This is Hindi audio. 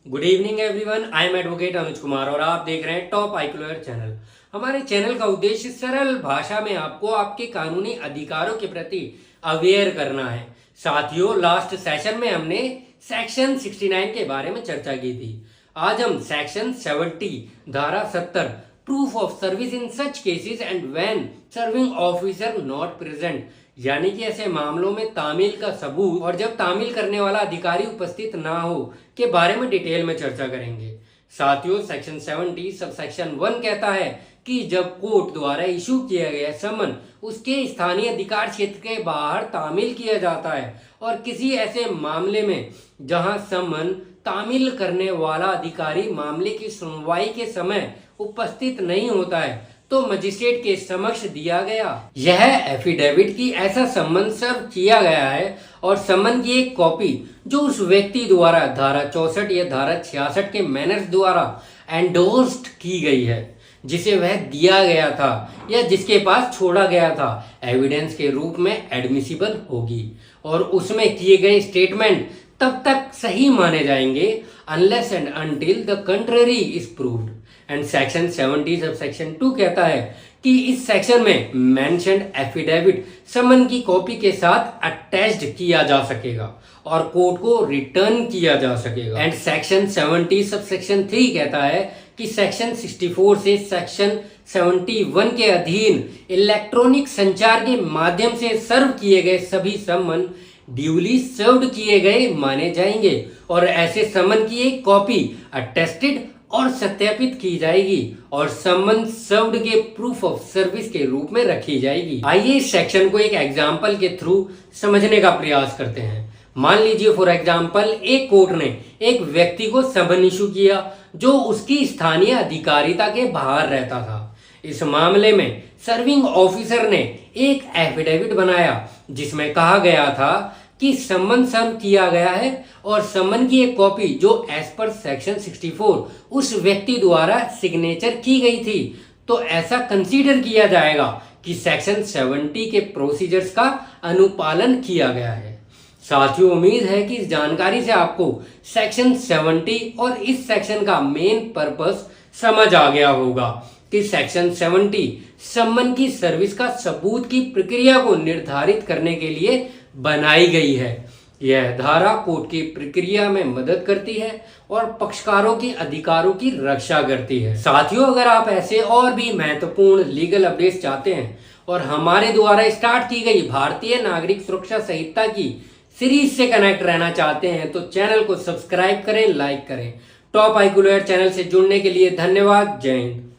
Good evening everyone, I am advocate Anuj Kumar और आप देख रहे हैं टॉप आई क्लियर चैनल। हमारे चैनल का उद्देश्य सरल भाषा में आपको आपके कानूनी अधिकारों के प्रति अवेयर करना है। साथियों, लास्ट सेशन में हमने सेक्शन 69 के बारे में चर्चा की थी। आज हम सेक्शन 70 धारा 70 proof of service in such cases and when serving officer not present, यानी कि ऐसे मामलों में तामील का सबूत और जब तामील करने वाला अधिकारी उपस्थित ना हो के बारे में डिटेल में चर्चा करेंगे। साथियों, सेक्शन 70 सब सेक्शन 1 कहता है कि जब कोर्ट द्वारा इशू किया गया समन उसके स्थानीय अधिकार क्षेत्र के बाहर तामील किया जाता है और किसी ऐसे मामले में जहां समन तामील करने वाला अधिकारी मामले की सुनवाई के समय उपस्थित नहीं होता है तो मजिस्ट्रेट के समक्ष दिया गया यह एफिडेविट की ऐसा सम्मन सर्व किया गया है और सम्मन की एक कॉपी जो उस व्यक्ति द्वारा धारा 64 या धारा 66 के मैनर्स द्वारा एंडोर्स्ड की गई है, जिसे वह दिया गया था या जिसके पास छोड़ा गया था, एविडेंस के रूप में एडमिसिबल होगी और उसमें किए गए स्टेटमेंट तब तक सही माने जाएंगे unless and until the contrary is proved. And section 70 sub section 2 कहता है कि इस सेक्शन में मेंशन्ड एफिडेविट समन की कॉपी के साथ अटैच्ड किया जा सकेगा और कोर्ट को रिटर्न किया जा सकेगा। एंड सेक्शन 70 सब सेक्शन 3 कहता है कि सेक्शन 64 से सेक्शन 71 के अधीन इलेक्ट्रॉनिक संचार के माध्यम से सर्व किए गए सभी समन ड्यूली सर्व्ड किए गए माने जाएंगे और ऐसे समन की एक कॉपी अटेस्टेड और सत्यापित की जाएगी और समन सर्व्ड के प्रूफ ऑफ सर्विस के रूप में रखी जाएगी। आइए इस सेक्शन को एक एग्जाम्पल के थ्रू समझने का प्रयास करते हैं। मान लीजिए फॉर एग्जाम्पल एक कोर्ट ने एक व्यक्ति को समन इशू किया जो उसकी स्थानीय अधिकारिता के बाहर रहता था। इस मामले में सर्विंग ऑफिसर ने एक एफिडेविट बनाया जिसमें कहा गया था कि सम्मन सर्व किया गया है और सम्मन की एक कॉपी जो एज पर सेक्शन 64 उस व्यक्ति द्वारा सिग्नेचर की गई थी, तो ऐसा कंसीडर किया जाएगा कि सेक्शन 70 के प्रोसीजर्स का अनुपालन किया गया है। साथियों, उम्मीद है कि इस जानकारी से आपको सेक्शन 70 और इस सेक्शन का मेन पर्पस समझ आ गया होगा कि सेक्शन 70 सम्मन की सर्विस का सबूत की प्रक्रिया को निर्धारित करने के लिए बनाई गई है। यह धारा कोर्ट की प्रक्रिया में मदद करती है और पक्षकारों के अधिकारों की रक्षा करती है। साथियों, अगर आप ऐसे और भी महत्वपूर्ण लीगल अपडेट्स चाहते हैं और हमारे द्वारा स्टार्ट की गई भारतीय नागरिक सुरक्षा संहिता की सीरीज से कनेक्ट रहना चाहते हैं तो चैनल को सब्सक्राइब करें, लाइक करें। टॉप आई क्लियर चैनल से जुड़ने के लिए धन्यवाद। जय हिंद।